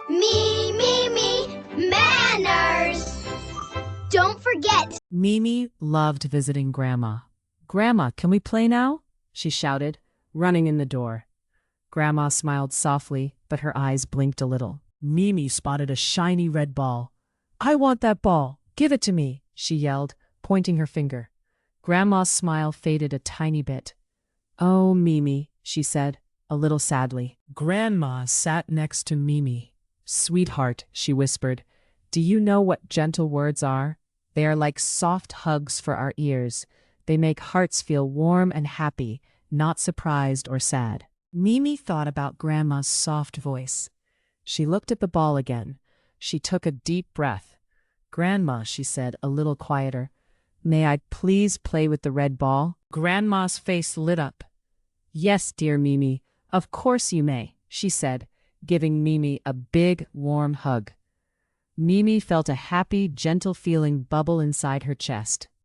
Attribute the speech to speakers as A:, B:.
A: Me, manners! Don't forget!
B: Mimi loved visiting Grandma. "Grandma, can we play now?" she shouted, running in the door. Grandma smiled softly, but her eyes blinked a little. Mimi spotted a shiny red ball. "I want that ball. Give it to me," she yelled, pointing her finger. Grandma's smile faded a tiny bit. "Oh, Mimi," she said, a little sadly. Grandma sat next to Mimi. "Sweetheart," she whispered, "do you know what gentle words are? They are like soft hugs for our ears. They make hearts feel warm and happy, not surprised or sad." Mimi thought about Grandma's soft voice. She looked at the ball again. She took a deep breath. "Grandma," she said, a little quieter, "may I please play with the red ball?" Grandma's face lit up. "Yes, dear Mimi, of course you may," she said, giving Mimi a big, warm hug. Mimi felt a happy, gentle feeling bubble inside her chest.